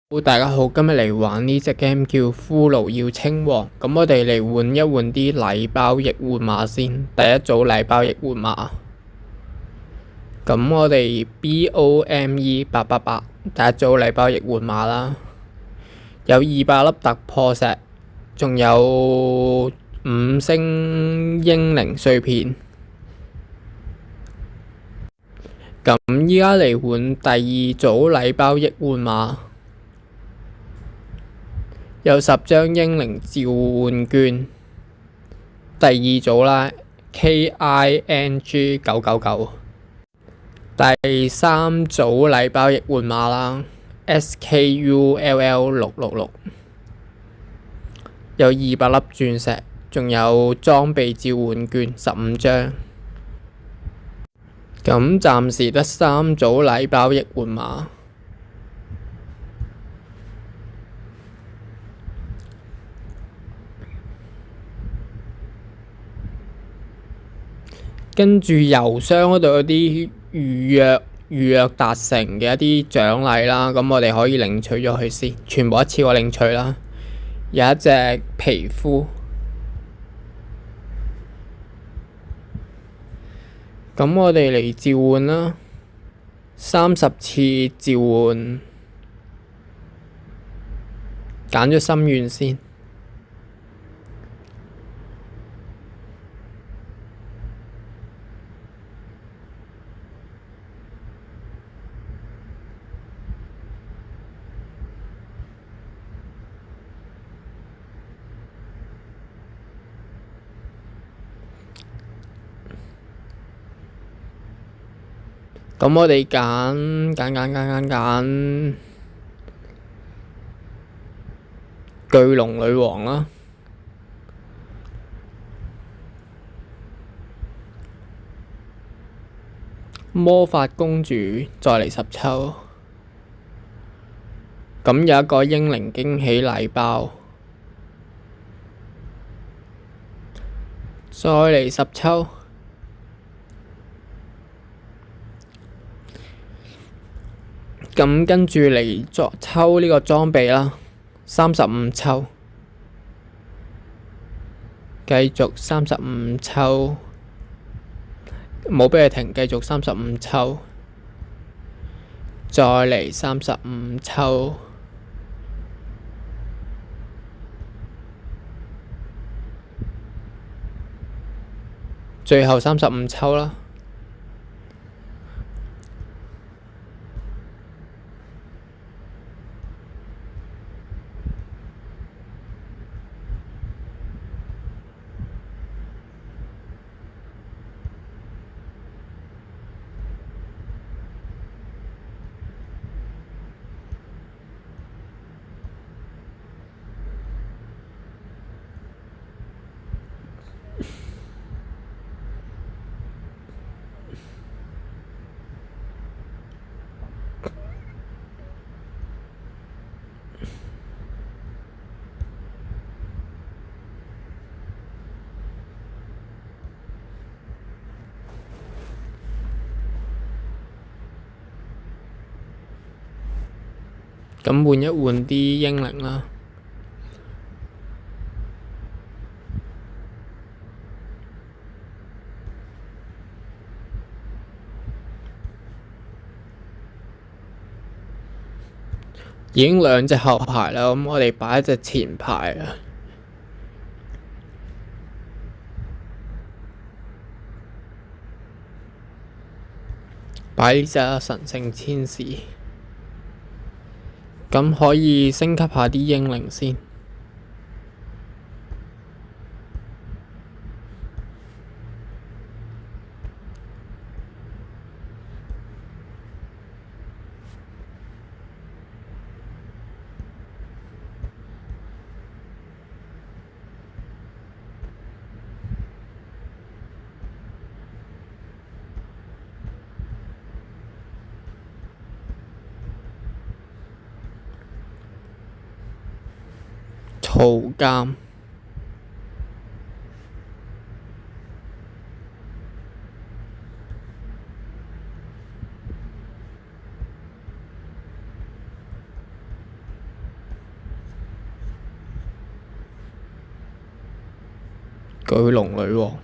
大家好，今日嚟玩呢隻 game 叫骷髏要稱王，咁我哋嚟換一換啲禮包易換碼先。第一組禮包易換碼，咁我哋 BOME888第一組禮包易換碼啦，有200粒突破石，仲有5星英靈碎片。咁依家嚟換第二組禮包易換碼。有10張英靈召喚券，第二組啦 KING999，第三組禮包易換碼啦 SKULL666，有200粒鑽石，仲有裝備召喚券15張。咁暫時得3組禮包易換碼。跟住郵箱嗰度有啲預約達成嘅一啲獎勵啦，咁我哋可以領取咗佢先，全部一次過領取啦。有一隻皮膚，咁我哋嚟召喚啦，30次召喚，揀咗心願先。咁我哋揀巨龍女王啦，魔法公主再嚟10抽，咁有一個英靈驚喜禮包，再嚟10抽。咁跟住嚟抽呢個裝備啦，35抽，繼續35抽，冇俾佢停，繼續35抽，再嚟35抽，最後35抽啦。咁換一換啲英靈啦，已經2隻後排啦，咁我哋擺一隻前排啊，擺呢隻神聖天使。咁可以升級下啲英靈先。圖鑑，巨龍女王。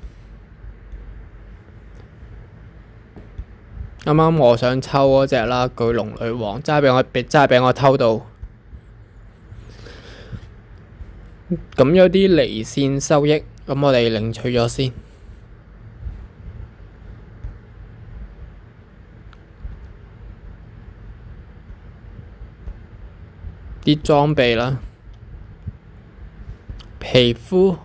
啱啱我想抽嗰隻啦，巨龍女王，真係俾我偷到。咁有啲離線收益，咁我哋領取咗先。啲裝備啦，皮膚。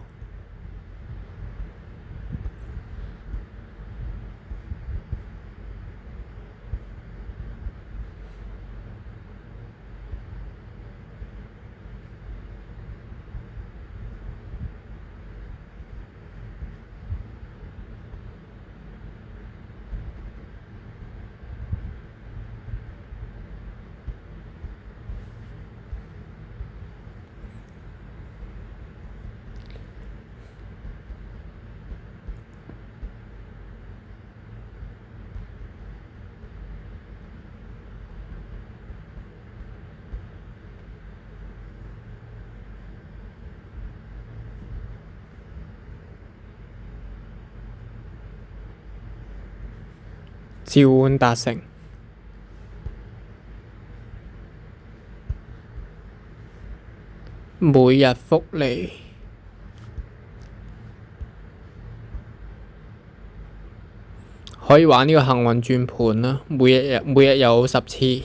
召喚達成，每日福利，可以玩呢個幸運轉盤啦，每日有10次，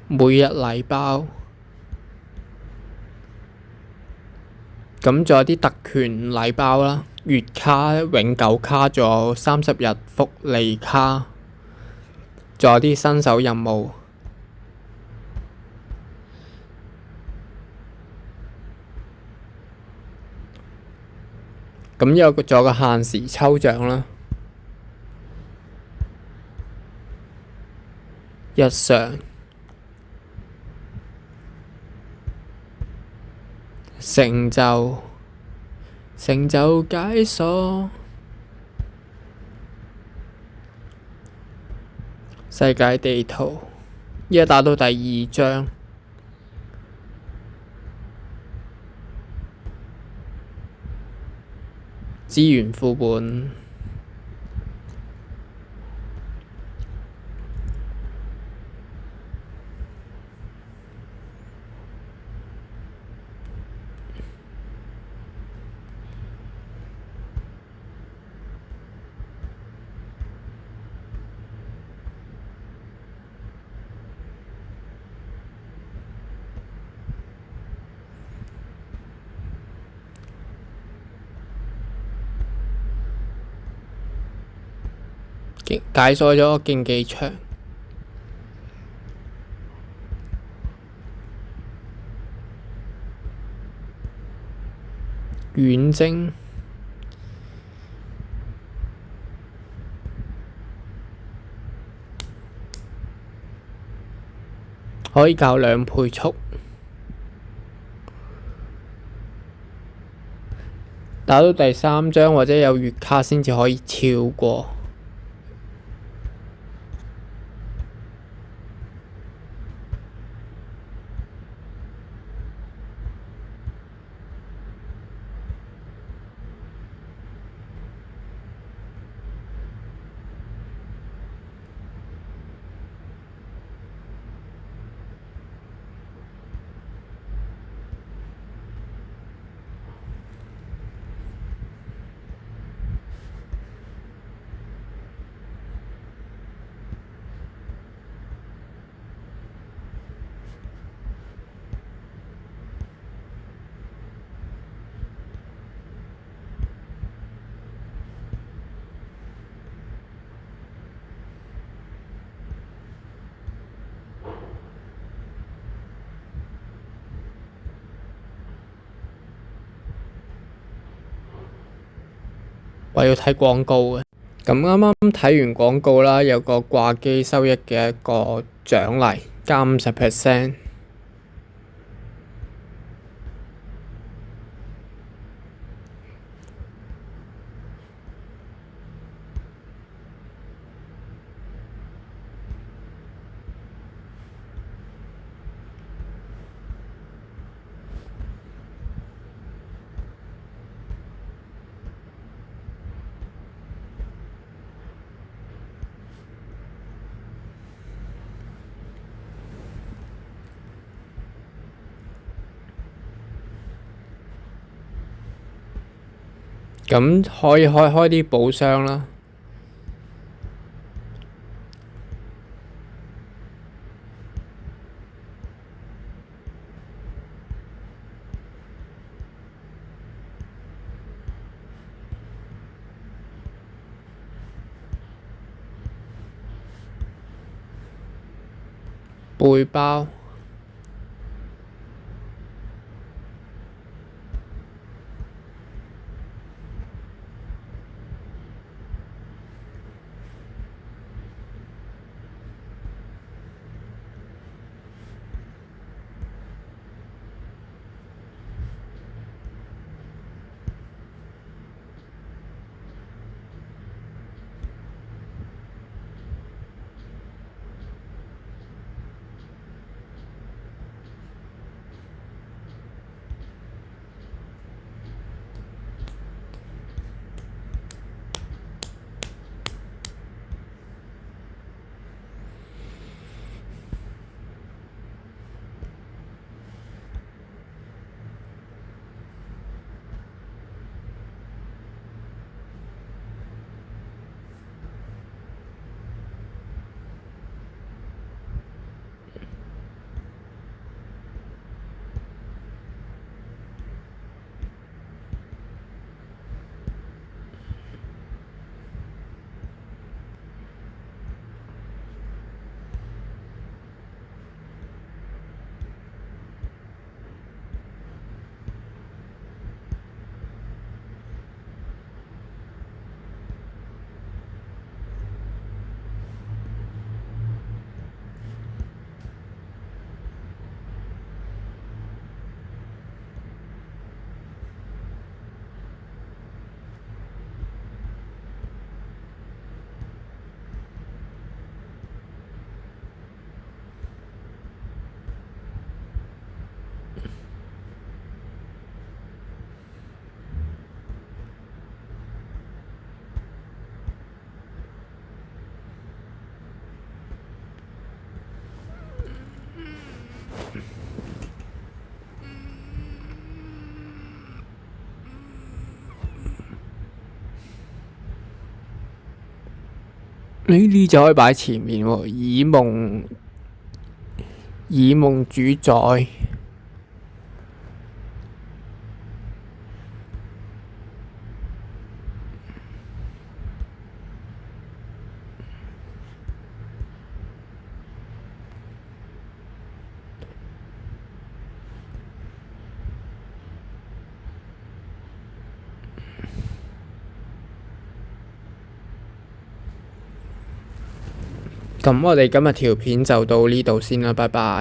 每日禮包。咁仲有啲特權禮包啦，月卡、永久卡，仲有30日福利卡，仲有啲新手任務。咁仲有個限時抽獎啦，日常成就解鎖世界地圖，依家打到第2章，資源副本。解鎖咗競技場，遠征可以較2倍速，打到第3章或者有月卡先至可以跳過。我要睇廣告嘅，咁啱啱睇完廣告啦，有個掛機收益嘅一個獎勵，加50%。咁可以開啲寶箱啦。背包。呢啲就可以擺前面喎，以夢主宰。咁我哋今日條片就到呢度先啦，拜拜。